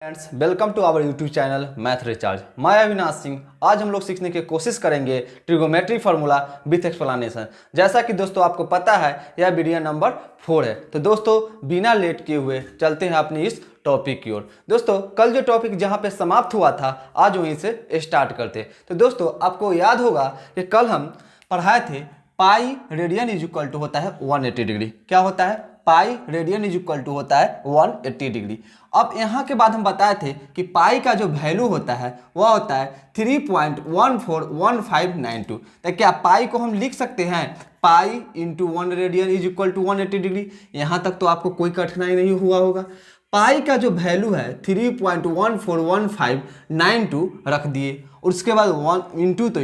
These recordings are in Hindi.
Friends, welcome to our YouTube channel math recharge. मैं अविनाश सिंह। आज हम लोग सीखने की कोशिश करेंगे ट्रिगोमेट्री फार्मूला विथ एक्सप्लेनेशन। जैसा कि दोस्तों आपको पता है यह वीडियो नंबर 4 है। तो दोस्तों बिना लेट किए हुए चलते हैं अपनी इस टॉपिक की ओर। दोस्तों कल जो टॉपिक जहां पे समाप्त हुआ था आज वहीं से स्टार्ट करते। तो दोस्तों आपको याद होगा कि कल हम पढ़ाए थे pi radian is equal to होता है 180 डिग्री। क्या होता है? Pi radian is equal to होता है 180 डिग्री। अब यहाँ के बाद हम बताए थे कि पाई का जो वैल्यू होता है वह होता है 3.141592। तो क्या पाई को हम लिख सकते हैं pi into 1 radian is equal to 180 degree? यहाँ तक तो आपको कोई कठिनाई नहीं हुआ होगा। पाई का जो वैल्यू है 3.141592 रख दिए, उसके बाद 1 इंटू तो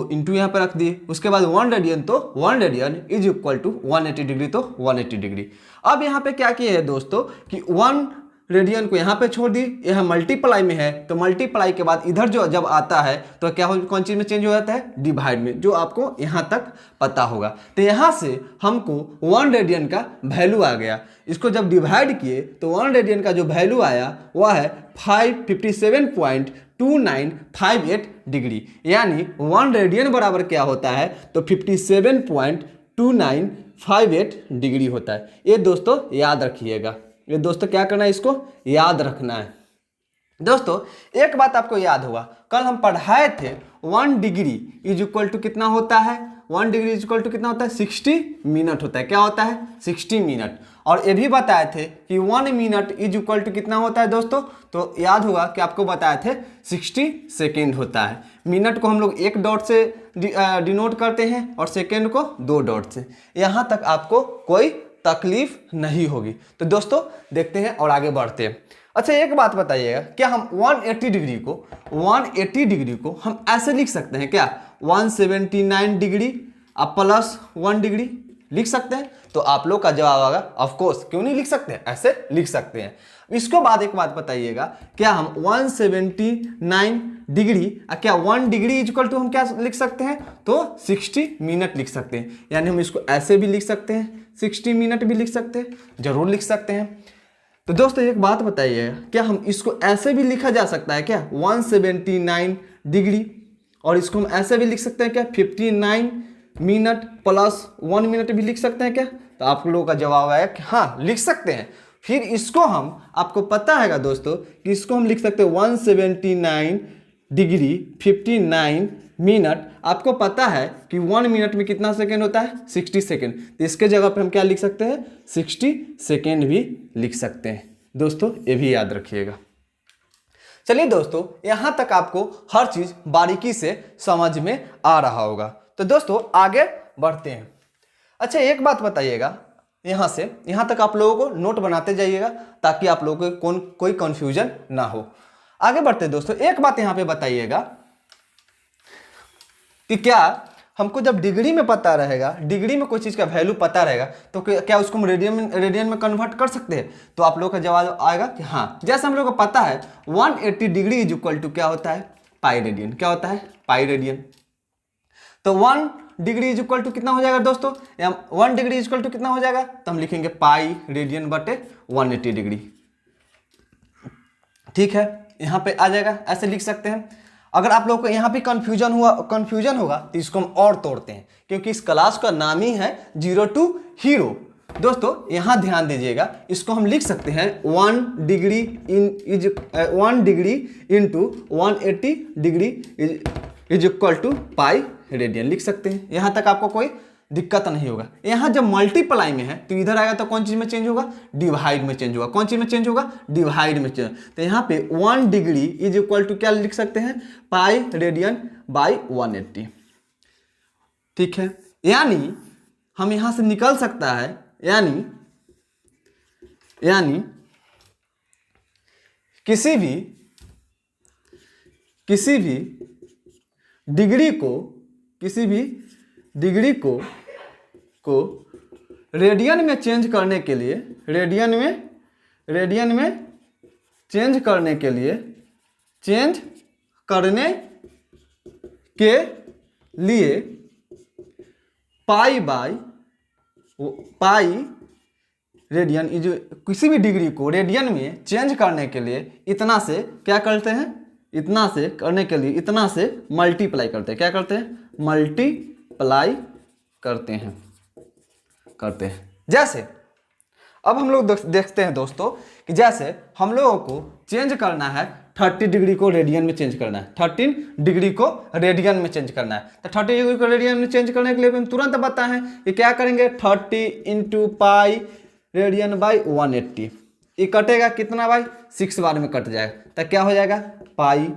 इंटू यहाँ पर रख दिए, उसके बाद 1 रेडियन तो 1 radian is equal to 180 degree तो 180 डिग्री। अब यहाँ पे क्या किए हैं दोस्तों कि 1 रेडियन को यहाँ पे छोड़ दी, यह मल्टीप्लाई में है तो मल्टीप्लाई के बाद इधर जो जब आता है तो क्या हो, कौन चीज में चेंज हो जाता है? डिवाइड में, जो आपको यहाँ तक पता होगा। तो यहाँ से हमको 1 रेडियन का वैल्यू आ गया। इसको जब डिवाइड किए तो 1 रेडियन का जो वैल्यू आया वह है 557.2958 डिग्री। यानी 1 रेडियन बराबर क्या होता है? तो 57.2958 डिग्री होता है। ये दोस्तों याद रखिएगा। ये दोस्तों क्या करना है? इसको याद रखना है। दोस्तों एक बात आपको याद होगा, कल हम पढ़ाए थे 1 डिग्री इज इक्वल टू कितना होता है? 1 डिग्री इज इक्वल टू कितना होता है? 60 मिनट होता है। क्या होता है? 60 मिनट। और ये भी बताए थे कि 1 मिनट इज इक्वल टू कितना होता है दोस्तों? तो याद होगा कि आपको बताए थे 60 सेकेंड होता है। मिनट को हम लोग 1 डॉट से डिनोट करते हैं और सेकेंड को 2 डॉट से। यहाँ तक आपको कोई तकलीफ नहीं होगी। तो दोस्तों देखते हैं और आगे बढ़ते हैं। अच्छा एक बात बताइएगा, क्या हम 180 डिग्री को हम ऐसे लिख सकते हैं क्या? 179 डिग्री अब प्लस 1 डिग्री लिख सकते हैं? तो आप लोग का जवाब आएगा ऑफ कोर्स, क्यों नहीं लिख सकते हैं, ऐसे लिख सकते हैं। इसको बाद एक बात बताइएगा, क्या हम 179 डिग्री क्या 1 डिग्री इक्वल टू हम क्या लिख सकते हैं? तो 60 मिनट लिख सकते हैं। यानी हम इसको ऐसे भी लिख सकते हैं, 60 मिनट भी लिख सकते हैं, जरूर लिख सकते हैं। तो दोस्तों एक बात बताइएगा, क्या हम इसको ऐसे भी लिखा जा सकता है क्या? 179 डिग्री, और इसको हम ऐसे भी लिख सकते हैं क्या? 59 मिनट प्लस 1 मिनट भी लिख सकते हैं क्या? तो आप लोगों का जवाब आया कि हाँ लिख सकते हैं। फिर इसको हम, आपको पता है दोस्तों कि इसको हम लिख सकते हैं 179 डिग्री 59 मिनट। आपको पता है कि 1 मिनट में कितना सेकेंड होता है? 60 सेकेंड। तो इसके जगह पे हम क्या लिख सकते हैं? 60 सेकेंड भी लिख सकते हैं। दोस्तों ये भी याद रखिएगा। चलिए दोस्तों यहाँ तक आपको हर चीज बारीकी से समझ में आ रहा होगा। तो दोस्तों आगे बढ़ते हैं। अच्छा एक बात बताइएगा, यहाँ से यहाँ तक आप लोगों को नोट बनाते जाइएगा ताकि आप लोगों को कोई कंफ्यूजन ना हो। आगे बढ़ते हैं दोस्तों, एक बात यहाँ पे बताइएगा कि क्या हमको जब डिग्री में पता रहेगा, डिग्री में कोई चीज़ का वैल्यू पता रहेगा तो क्या उसको हम रेडियन में कन्वर्ट कर सकते हैं? तो आप लोगों का जवाब आएगा कि हाँ। जैसे हम लोग को पता है 180 डिग्री इज इक्वल टू क्या होता है? Pi radian. क्या होता है? Pi radian. तो 1 डिग्री इज इक्वल टू कितना हो जाएगा दोस्तों? 1 डिग्री इज इक्वल टू कितना हो जाएगा? तो हम लिखेंगे पाई रेडियन बटे 180 डिग्री। ठीक है, यहाँ पे आ जाएगा, ऐसे लिख सकते हैं। अगर आप लोगों को यहाँ पे कंफ्यूजन होगा तो इसको हम और तोड़ते हैं, क्योंकि इस क्लास का नाम ही है जीरो टू हीरो। दोस्तों यहाँ ध्यान दीजिएगा, इसको हम लिख सकते हैं 1 degree into 180 degree is equal to pi radian लिख सकते हैं। यहाँ तक आपको कोई दिक्कत नहीं होगा। यहाँ जब मल्टीप्लाई में है तो इधर आएगा तो कौन चीज में चेंज होगा? डिवाइड में चेंज होगा। कौन चीज में चेंज होगा? डिवाइड में चेंज। तो यहाँ पे 1 डिग्री इज इक्वल टू क्या लिख सकते हैं? Pi radian by 180। ठीक है, यानी हम यहां से निकल सकता है, यानी किसी भी डिग्री को रेडियन में चेंज करने के लिए पाई रेडियन, जो किसी भी डिग्री को रेडियन में चेंज करने के लिए इतना से क्या करते हैं, इतना से करने के लिए इतना से मल्टीप्लाई करते हैं। क्या करते हैं? मल्टीप्लाई करते हैं। जैसे अब हम लोग देखते हैं दोस्तों कि जैसे हम लोगों को चेंज करना है 30 डिग्री को रेडियन में चेंज करना है, 13 डिग्री को रेडियन में चेंज करना है। तो 30 डिग्री को रेडियन में चेंज करने के लिए हम तुरंत बताएं कि क्या करेंगे, 30 इंटू पाई रेडियन बाई 180। ये कटेगा कितना बाई 6 बार में कट जाएगा, तो क्या हो जाएगा पाई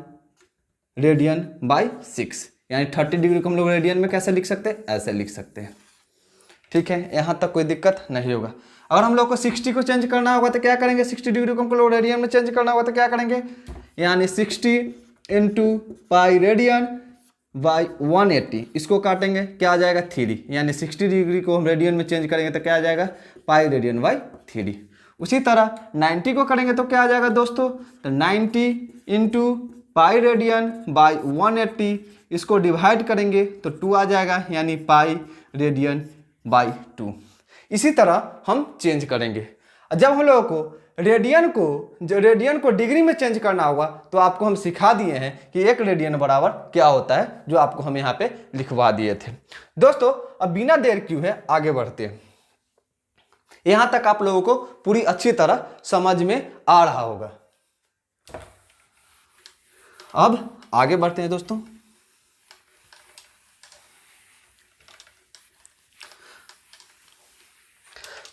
रेडियन बाई 6। यानी 30 डिग्री को हम लोग रेडियन में कैसे लिख सकते हैं, ऐसे लिख सकते हैं। ठीक है, यहाँ तक कोई दिक्कत नहीं होगा। अगर हम लोग को 60 को चेंज करना होगा तो क्या करेंगे, 60 डिग्री को हम लोग रेडियन में चेंज करना होगा तो क्या करेंगे, यानी 60 इंटू पाई रेडियन बाई 180, इसको काटेंगे क्या आ जाएगा 3। यानी 60 डिग्री को हम रेडियन में चेंज करेंगे तो क्या आ जाएगा पाई रेडियन बाई 3। उसी तरह 90 को करेंगे तो क्या आ जाएगा दोस्तों, तो 90 इंटू पाई रेडियन बाई 180, इसको डिवाइड करेंगे तो 2 आ जाएगा, यानी पाई रेडियन बाई 2। इसी तरह हम चेंज करेंगे। जब हम लोगों को रेडियन को डिग्री में चेंज करना होगा तो आपको हम सिखा दिए हैं कि 1 रेडियन बराबर क्या होता है, जो आपको हम यहाँ पे लिखवा दिए थे। दोस्तों अब बिना देर क्यों है आगे बढ़ते हैं। यहाँ तक आप लोगों को पूरी अच्छी तरह समझ में आ रहा होगा। अब आगे बढ़ते हैं दोस्तों।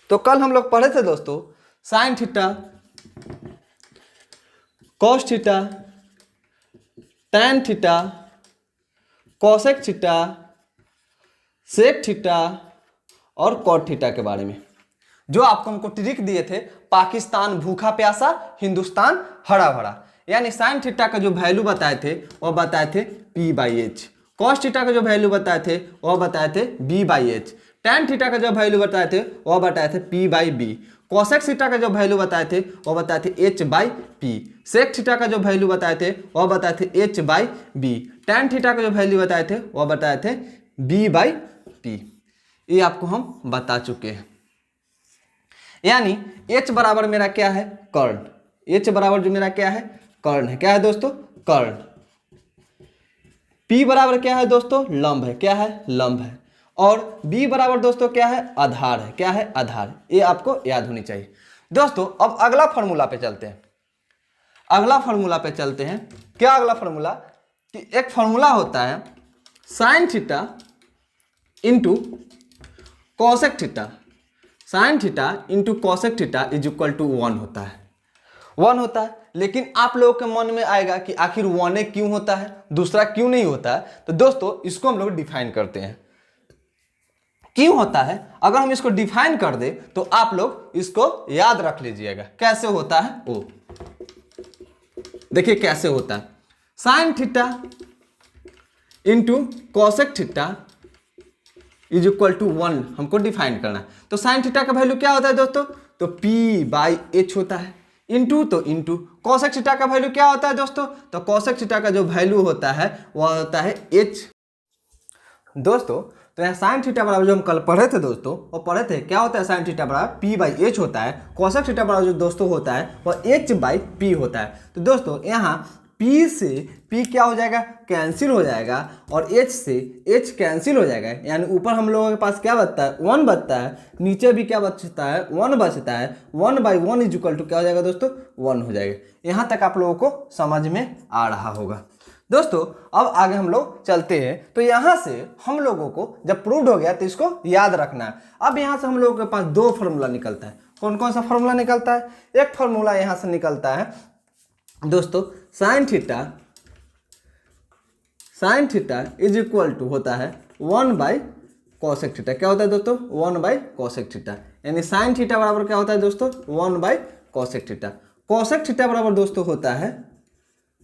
तो कल हम लोग पढ़े थे दोस्तों sine theta, cos theta, tan theta, cosec theta, sec theta और कॉट थीटा के बारे में, जो आपको हमको ट्रिक दिए थे। पाकिस्तान भूखा प्यासा, हिंदुस्तान हरा भरा। यानी साइन थीटा का जो वैल्यू बताए थे वह बताए थे P/H, कॉस थीटा का जो वैल्यू बताए थे वह बताए थे B/H, टैन थीटा का जो वैल्यू बताए थे वह बताए थे P/B, कॉसेक थीटा का जो वैल्यू बताए थे वह बताए थे H/P, सेक थीटा का जो वैल्यू बताए थे वह बताए थे H/B, टैन थीटा का जो वैल्यू बताए थे वह बताए थे B/P। ये आपको हम बता चुके हैं। यानी H बराबर मेरा क्या है, कर्ण। H बराबर जो मेरा क्या है, कर्ण है। क्या है दोस्तों, कर्ण। P बराबर क्या है दोस्तों, लंब है। क्या है, लंब है। और B बराबर दोस्तों क्या है, आधार है। क्या है, आधार। ये आपको याद होनी चाहिए। दोस्तों अब अगला फॉर्मूला पे चलते हैं। क्या अगला फॉर्मूला, कि एक फॉर्मूला होता है sine theta into cosec theta. Sine theta into cosec theta is equal to 1 होता है। 1 होता है। लेकिन आप लोगों के मन में आएगा कि आखिर 1 क्यों होता है, दूसरा क्यों नहीं होता है। तो दोस्तों इसको हम लोग डिफाइन करते हैं, क्यों होता है। अगर हम इसको डिफाइन कर दे तो आप लोग इसको याद रख लीजिएगा कैसे होता है वो। देखिए कैसे होता है, sine theta into cosec theta is equal to 1 हमको डिफाइन करना है। तो साइन थीटा का वैल्यू क्या होता है दोस्तों, तो P/H होता है। इंटू तो इंटू कॉसेक थीटा का वैल्यू क्या होता है दोस्तों, तो कॉसेक थीटा का जो वैल्यू होता है वह होता है H। दोस्तों तो यहाँ साइन थीटा बराबर जो हम कल पढ़े थे दोस्तों, वो पढ़े थे क्या होता है, साइन थीटा बराबर P/H होता है। कॉसेक थीटा बराबर जो दोस्तों होता है वह H/P होता है। तो दोस्तों यहाँ P से P क्या हो जाएगा, कैंसिल हो जाएगा, और H से H कैंसिल हो जाएगा। यानी ऊपर हम लोगों के पास क्या बचता है, 1 बचता है, नीचे भी क्या बचता है, 1 बचता है। 1/1 इज इक्वल टू क्या हो जाएगा दोस्तों, 1 हो जाएगा। यहाँ तक आप लोगों को समझ में आ रहा होगा। दोस्तों अब आगे हम लोग चलते हैं। तो यहाँ से हम लोगों को जब प्रूव्ड हो गया तो इसको याद रखना है। अब यहाँ से हम लोगों के पास 2 फार्मूला निकलता है। कौन कौन सा फार्मूला निकलता है, एक फार्मूला यहाँ से निकलता है दोस्तों sine theta is equal to होता है 1/कॉसेक थीटा। क्या होता है दोस्तों, 1/कॉसेक थीटा। यानी साइन थीटा बराबर क्या होता है दोस्तों, 1/कॉसेक थीटा। कॉसेक थीटा बराबर दोस्तों होता है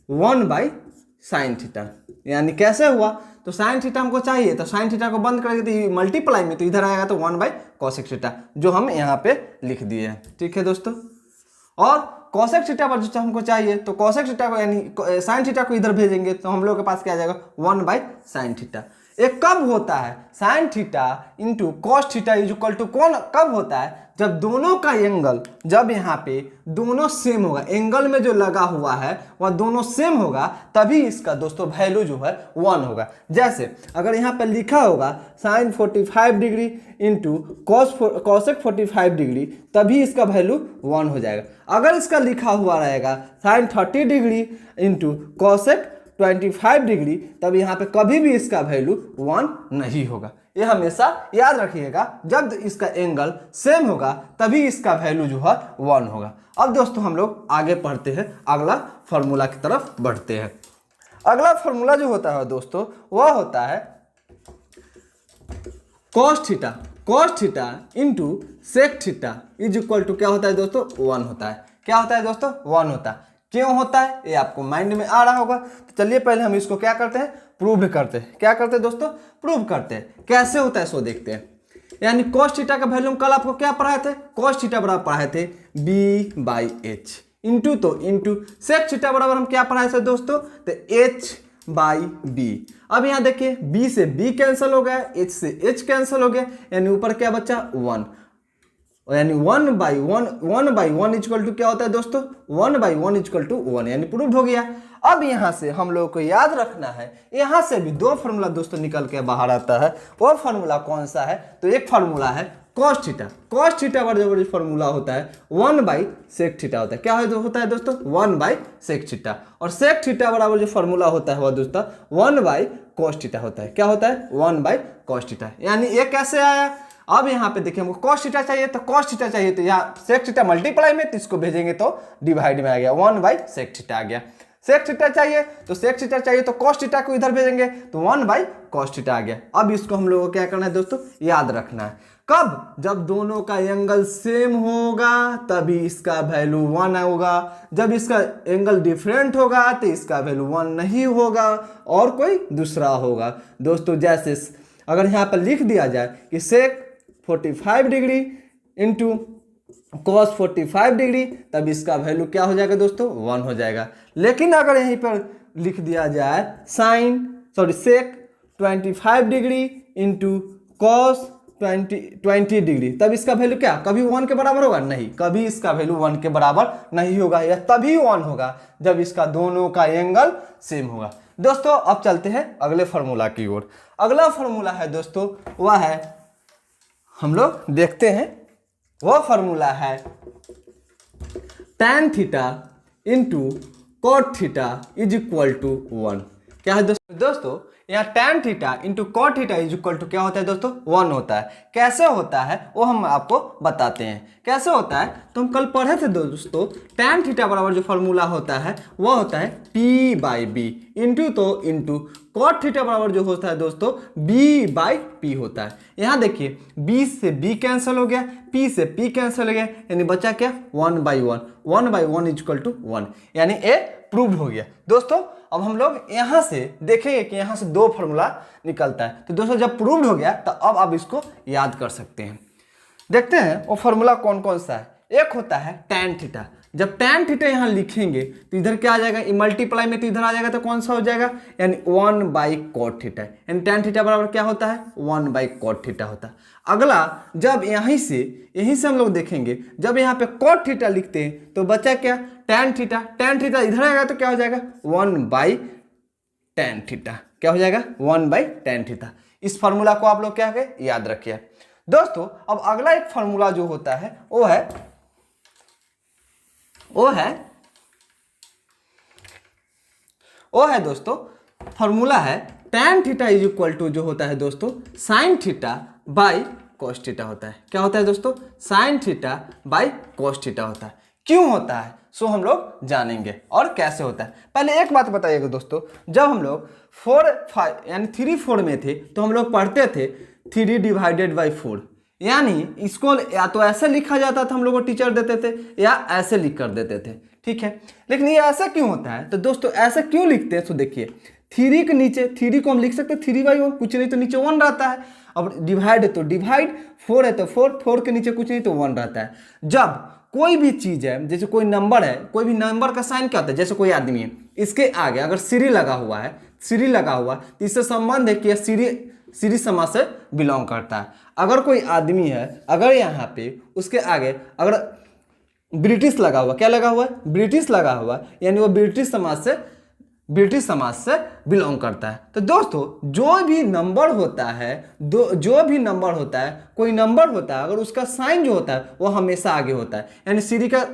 1/साइन थीटा। यानी कैसे हुआ, तो साइन थीटा हमको चाहिए, तो साइन थीटा को बंद करेंगे तो मल्टीप्लाई में तो इधर आएगा तो 1/कॉसेक थीटा, जो हम यहाँ पे लिख दिए हैं। ठीक है दोस्तों। और कॉसेक थीटा पर जो हमको चाहिए तो कॉसेक थीटा को यानी साइन थीटा को इधर भेजेंगे तो हम लोग के पास क्या आ जाएगा, 1/साइन थीटा। ये कब होता है, sine theta into cos theta is equal to कौन कब होता है, जब दोनों का एंगल, जब यहाँ पे दोनों सेम होगा, एंगल में जो लगा हुआ है वह दोनों सेम होगा, तभी इसका दोस्तों वैल्यू जो है 1 होगा। जैसे अगर यहाँ पे लिखा होगा sine 45 degree into cosec 45 degree, तभी इसका वैल्यू 1 हो जाएगा। अगर इसका लिखा हुआ रहेगा sine 30 degree into cosec 25 degree, तब यहाँ पे कभी भी इसका वैल्यू 1 नहीं होगा। ये हमेशा याद रखिएगा, जब इसका एंगल सेम होगा तभी इसका वैल्यू जो है 1 होगा। अब दोस्तों हम लोग आगे पढ़ते हैं, अगला फॉर्मूला की तरफ बढ़ते हैं। अगला फॉर्मूला जो होता है दोस्तों वह होता है cos theta into sec theta is equal to क्या होता है दोस्तों, 1 होता है। क्या होता है दोस्तों, 1 होता है। क्यों होता है ये आपको माइंड में आ रहा होगा। तो चलिए पहले हम इसको क्या करते हैं, प्रूव करते हैं। क्या करते हैं दोस्तों, प्रूव करते हैं। कैसे होता है सो देखते हैं। यानी cos थीटा का वैल्यू कल आपको क्या पढ़ाए थे, cos थीटा बराबर पढ़ाए थे b/h इंटू, तो इंटू sec थीटा बराबर हम क्या पढ़ाए थे दोस्तों, तो h/b। अब यहाँ देखिए b से b कैंसिल हो गया, h से h कैंसिल हो गया, यानी ऊपर क्या बचा 1, यानी 1/1 इक्वल टू क्या होता है दोस्तों, 1/1 इक्वल टू 1, यानी प्रूव हो गया। अब यहाँ से हम लोग को याद रखना है, यहाँ से भी दो फार्मूला दोस्तों निकल के बाहर आता है। वो फार्मूला कौन सा है, तो एक फार्मूला है cos थीटा बराबर फार्मूला होता है 1/sec थीटा होता है। क्या होता है दोस्तों, 1/sec थीटा। और sec थीटा बराबर जो फार्मूला होता है वह दोस्तों 1/cos थीटा होता है। क्या होता है, 1/cos थीटा। यानी ये कैसे आया, अब यहाँ पे देखिए हमको cos थीटा चाहिए, तो cos थीटा चाहिए, तो यहाँ sec थीटा मल्टीप्लाई में, तो इसको भेजेंगे तो डिवाइड में आ गया, 1/sec थीटा आ गया। sec थीटा चाहिए तो sec थीटा चाहिए, तो cos थीटा को इधर भेजेंगे तो 1/cos थीटा आ गया। अब इसको हम लोगों को क्या करना है दोस्तों, याद रखना है। कब, जब दोनों का एंगल सेम होगा तभी इसका वैल्यू 1 होगा। जब इसका एंगल डिफरेंट होगा तो इसका वैल्यू 1 नहीं होगा और कोई दूसरा होगा। दोस्तों जैसे अगर यहाँ पर लिख दिया जाए कि sec 45 degree into cos 45 degree, तब इसका वैल्यू क्या हो जाएगा दोस्तों, 1 हो जाएगा। लेकिन अगर यहीं पर लिख दिया जाए sec 25 degree into cos 20 degree, तब इसका वैल्यू क्या कभी 1 के बराबर होगा, नहीं, कभी इसका वैल्यू 1 के बराबर नहीं होगा। यह तभी 1 होगा जब इसका दोनों का एंगल सेम होगा। दोस्तों अब चलते हैं अगले फार्मूला की ओर। अगला फार्मूला है दोस्तों वह है, हम लोग देखते हैं, वह फार्मूला है tan theta into cot theta is equal to 1। क्या है दोस्तों यहाँ tan theta into cot theta is equal to क्या होता है दोस्तों, 1 होता है। कैसे होता है वो हम आपको बताते हैं। कैसे होता है, तो हम कल पढ़े थे दोस्तों, tan थीटा बराबर जो फार्मूला होता है वह होता है p/b इंटू, तो इंटू cot थीटा बराबर जो होता है दोस्तों b/p होता है। यहाँ देखिए b से b कैंसिल हो गया, p से p कैंसिल हो गया, यानी बचा क्या 1/1 इक्वल टू 1, यानी ए प्रूव हो गया। दोस्तों अब हम लोग यहाँ से देखेंगे कि यहाँ से दो फार्मूला निकलता है। तो दोस्तों जब प्रूव्ड हो गया तो अब आप इसको याद कर सकते हैं। देखते हैं वो फार्मूला कौन कौन सा है। एक होता है tan थीटा। जब tan थीटा यहाँ लिखेंगे तो इधर क्या आ जाएगा, मल्टीप्लाई में तो इधर आ जाएगा, तो कौन सा हो जाएगा, यानी 1/cot थीटा। यानी tan थीटा बराबर क्या होता है, 1/cot थीटा होता है। अगला जब यहीं से हम लोग देखेंगे, जब यहाँ पे cot थीटा लिखते हैं तो बचा क्या tan थीटा। tan थीटा इधर आएगा तो क्या हो जाएगा 1/tan थीटा। क्या हो जाएगा 1/tan थीटा। इस फार्मूला को आप लोग क्या है याद रखिए। दोस्तों अब अगला एक फार्मूला जो होता है वो है दोस्तों, फार्मूला है tan theta is equal to जो होता है दोस्तों sin theta by cos theta होता है। क्या होता है दोस्तों, sin theta by cos theta होता है। क्यों होता है सो हम लोग जानेंगे और कैसे होता है। पहले एक बात बताइएगा दोस्तों, जब हम लोग 4/5 यानी 3/4 में थे तो हम लोग पढ़ते थे 3/4, यानी इसको या तो ऐसे लिखा जाता था, हम लोग को टीचर देते थे, या ऐसे लिख कर देते थे, ठीक है। लेकिन ये ऐसा क्यों होता है, तो दोस्तों ऐसा क्यों लिखते हैं, तो देखिए 3 के नीचे 3 को हम लिख सकते हैं 3/1, कुछ नहीं तो नीचे 1 रहता है। अब डिवाइड है तो डिवाइड, 4 है तो 4 के नीचे कुछ नहीं तो 1 रहता है। जब कोई भी चीज है, जैसे कोई नंबर है, कोई भी नंबर का साइन क्या होता है, जैसे कोई आदमी है, इसके आगे अगर सीरी लगा हुआ है सीरी लगा हुआ, तो इससे संबंध है कि सीरी समास से बिलोंग करता है। अगर कोई आदमी है, अगर यहाँ पे उसके आगे अगर ब्रिटिश लगा हुआ, क्या लगा हुआ है, ब्रिटिश लगा हुआ, यानी वो ब्रिटिश समाज से बिलोंग करता है। तो दोस्तों जो भी नंबर होता है, जो भी नंबर होता है, कोई नंबर होता है, अगर उसका साइन जो होता है वो हमेशा आगे होता है। यानी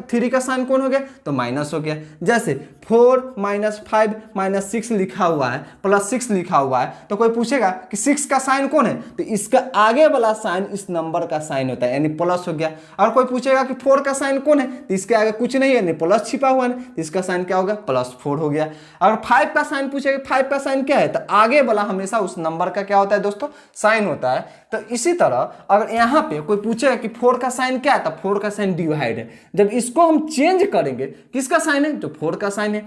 थ्री का साइन कौन हो गया, तो माइनस हो गया। जैसे 4 - 5 - 6 लिखा हुआ है, +6 लिखा हुआ है, तो कोई पूछेगा कि 6 का साइन कौन है, तो इसका आगे वाला साइन इस नंबर का साइन होता है, यानी प्लस हो गया। और कोई पूछेगा कि 4 का साइन कौन है, तो इसके आगे कुछ नहीं है, यानी प्लस छिपा हुआ है, तो इसका साइन क्या होगा, +4 हो गया। अगर 5 का साइन पूछेगा, 5 का साइन क्या है, तो आगे वाला हमेशा उस नंबर का क्या होता है दोस्तों, साइन होता है। तो इसी तरह अगर यहाँ पे कोई पूछेगा कि 4 का साइन क्या है, तो 4 का साइन डिवाइड है। जब इसको हम चेंज करेंगे, किसका साइन है, जो 4 का साइन है,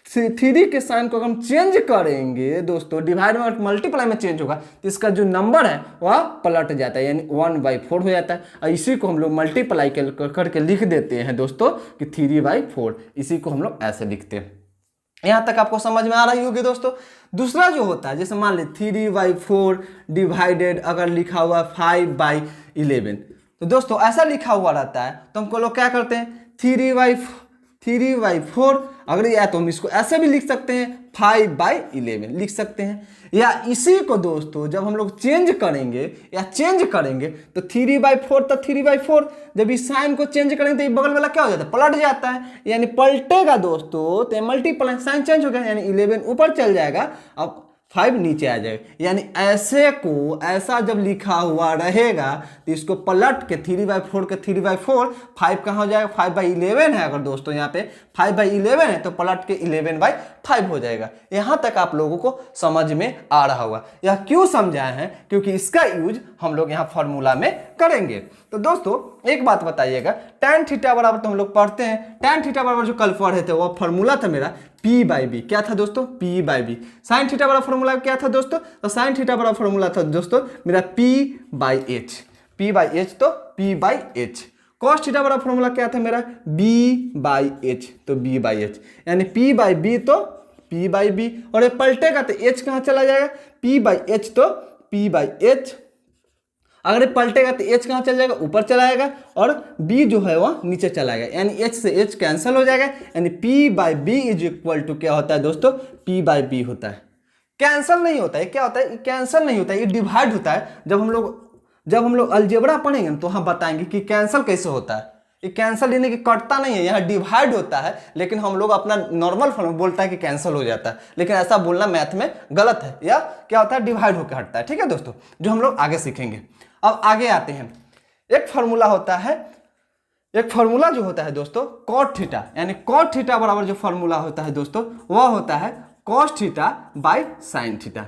3 के साइन को हम चेंज करेंगे दोस्तों, डिवाइड में मल्टीप्लाई में चेंज होगा, तो इसका जो नंबर है वह पलट जाता है, यानी 1/4 हो जाता है। और इसी को हम लोग मल्टीप्लाई करके लिख देते हैं दोस्तों कि 3/4, इसी को हम लोग ऐसे लिखते हैं। यहाँ तक आपको समझ में आ रही होगी दोस्तों। दूसरा जो होता है, जैसे मान ली 3/4 डिवाइडेड अगर लिखा हुआ 5/11, तो दोस्तों ऐसा लिखा हुआ रहता है, तो हमको लोग क्या करते हैं, 3/4 अगर या तो हम इसको ऐसे भी लिख सकते हैं, 5/11 लिख सकते हैं। या इसी को दोस्तों जब हम लोग चेंज करेंगे तो 3/4 तो 3/4, जब इस साइन को चेंज करेंगे तो ये बगल वाला क्या हो जाता है, पलट जाता है, यानी पलटेगा दोस्तों, तो मल्टीप्लाई साइन चेंज हो गया, यानी 11 ऊपर चल जाएगा, अब 5 नीचे आ जाएगा। यानी ऐसा जब लिखा हुआ रहेगा तो इसको पलट के 3/4 के 3/4, 5 कहाँ हो जाएगा, 5/11 है। अगर दोस्तों यहाँ पे 5/11 है तो पलट के 11/5 हो जाएगा। यहाँ तक आप लोगों को समझ में आ रहा होगा। यह क्यों समझाए हैं, क्योंकि इसका यूज हम लोग यहाँ फॉर्मूला में करेंगे। तो दोस्तों एक बात बताइएगा, tan थीटा बराबर तो हम लोग पढ़ते हैं, tan थीटा बराबर जो कल पढ़े थे वो फॉर्मूला था मेरा P/B, क्या था दोस्तों, P/B। साइन थीटा बराबर फॉर्मूला क्या था दोस्तों, तो साइन थीटा बराबर फॉर्मूला था दोस्तों मेरा P/H, P/H तो P/H। कॉस थीटा बराबर फॉर्मूला क्या था मेरा, B/H, तो B/H, यानी P/B तो P/B, और ये पलटेगा तो H कहाँ चला जाएगा, P/H तो P/H, अगर ये पलटेगा तो H कहाँ चला जाएगा, ऊपर चला जाएगा, और B जो है वह नीचे चला जाएगा, यानी H से H कैंसिल हो जाएगा, यानी P/B इज इक्वल टू क्या होता है दोस्तों, P/B होता है। कैंसिल नहीं होता है, क्या होता है, कैंसिल नहीं होता है, ये डिवाइड होता है। जब हम लोग अलजेब्रा पढ़ेंगे तो हम बताएंगे कि कैंसिल कैसे होता है। ये कैंसिल यानी कि कटता नहीं है, यहाँ डिवाइड होता है, लेकिन हम लोग अपना नॉर्मल फॉर्म बोलता है कि कैंसिल हो जाता है, लेकिन ऐसा बोलना मैथ में गलत है, या क्या होता है, डिवाइड होकर हटता है। ठीक है दोस्तों, जो हम लोग आगे सीखेंगे। अब आगे आते हैं, एक फार्मूला जो होता है दोस्तों कॉट थीटा, यानी कॉट थीटा बराबर जो फार्मूला होता है दोस्तों वह होता है cos theta by sine theta.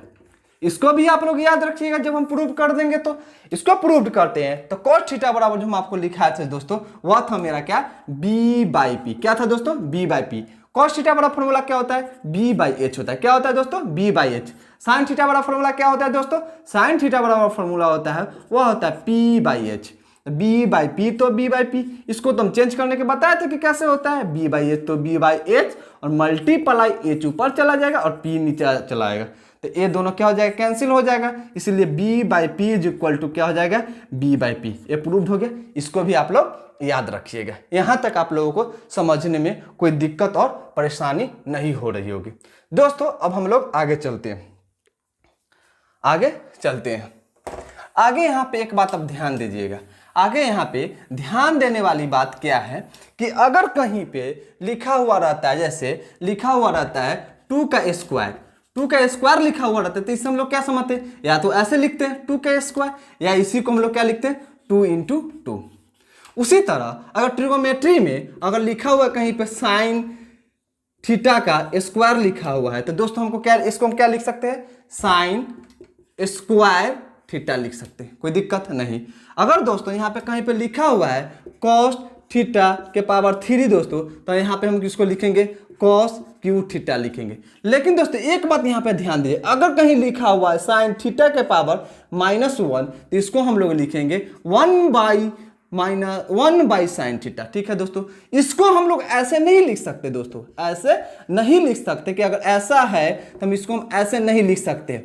इसको भी आप लोग याद रखिएगा, जब हम प्रूव कर देंगे तो इसको प्रूव करते हैं। तो कॉस थीटा बराबर जो हम आपको लिखा है दोस्तों वह था मेरा क्या, B/P, क्या था दोस्तों, B/P। कॉस थीटा बड़ा फॉर्मूला क्या होता है, B/H होता है, क्या होता है दोस्तों, B/H। साइन थीटा बड़ा फॉर्मूला क्या होता है दोस्तों, साइन थीटा बड़ा फॉर्मूला होता है वह होता है P/H। B/P तो B/P, इसको तो हम चेंज करने के बताए थे कि कैसे होता है, B/H तो B/H, और मल्टीप्लाई H ऊपर चला जाएगा और P नीचे चला आएगा, तो ये दोनों क्या हो जाएगा, कैंसिल हो जाएगा, इसलिए B/P इज इक्वल टू क्या हो जाएगा, B/P। ये प्रूव्ड हो गया, इसको भी आप लोग याद रखिएगा। यहां तक आप लोगों को समझने में कोई दिक्कत और परेशानी नहीं हो रही होगी। दोस्तों अब हम लोग आगे चलते हैं। आगे यहाँ पे एक बात अब ध्यान दीजिएगा। आगे यहाँ पे ध्यान देने वाली बात क्या है कि अगर कहीं पे लिखा हुआ रहता है, जैसे लिखा हुआ रहता है 2 का स्क्वायर लिखा हुआ रहता है, तो इससे हम लोग क्या समझते हैं, या तो ऐसे लिखते हैं 2 का स्क्वायर, या इसी को हम लोग क्या लिखते हैं 2 × 2। उसी तरह अगर ट्रिगोमेट्री में अगर लिखा हुआ कहीं पे साइन थीटा का स्क्वायर लिखा हुआ है, तो दोस्तों इसको हम क्या लिख सकते हैं, साइन स्क्वायर थीटा लिख सकते हैं, कोई दिक्कत नहीं। अगर दोस्तों यहाँ पे कहीं पे लिखा हुआ है कॉस थीटा के पावर 3 दोस्तों, तो यहाँ पे हम किसको लिखेंगे, कॉस क्यू थीटा लिखेंगे। लेकिन दोस्तों एक बात यहाँ पे ध्यान दीजिए, अगर कहीं लिखा हुआ है साइन थीटा के पावर -1, तो इसको हम लोग लिखेंगे 1/√3 1/sin थीटा। ठीक है दोस्तों, इसको हम लोग ऐसे नहीं लिख सकते दोस्तों, ऐसे नहीं लिख सकते कि अगर ऐसा है तो हम इसको हम ऐसे नहीं लिख सकते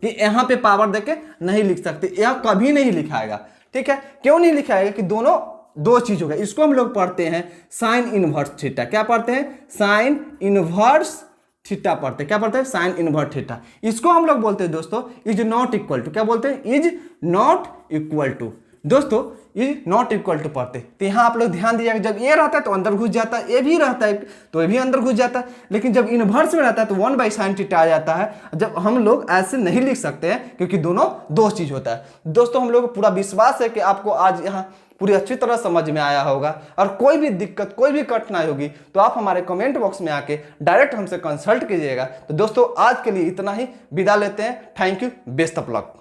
कि यहाँ पे पावर देके नहीं लिख सकते, यह कभी नहीं लिखाएगा। ठीक है, क्यों नहीं लिखाएगा कि दोनों दो चीज हो गया। इसको हम लोग पढ़ते हैं साइन इनवर्स थीटा। क्या पढ़ते हैं? साइन इनवर्स थीटा पढ़ते हैं। क्या पढ़ते हैं? Sine inverse theta. इसको हम लोग बोलते हैं दोस्तों इज नॉट इक्वल टू, क्या बोलते हैं? Is not equal to. दोस्तों इज नॉट इक्वल टू पढ़ते, तो यहाँ आप लोग ध्यान दीजिएगा, जब ये रहता है तो अंदर घुस जाता है, ये भी रहता है तो ये भी अंदर घुस जाता है, लेकिन जब इनवर्स में रहता है तो 1/sin थीटा आ जाता है। जब हम लोग ऐसे नहीं लिख सकते हैं क्योंकि दोनों दो चीज होता है। दोस्तों हम लोग को पूरा विश्वास है कि आपको आज यहाँ पूरी अच्छी तरह समझ में आया होगा, और कोई भी दिक्कत कोई भी कठिनाई होगी तो आप हमारे कमेंट बॉक्स में आके डायरेक्ट हमसे कंसल्ट कीजिएगा। तो दोस्तों आज के लिए इतना ही, विदा लेते हैं। Thank you, best of luck.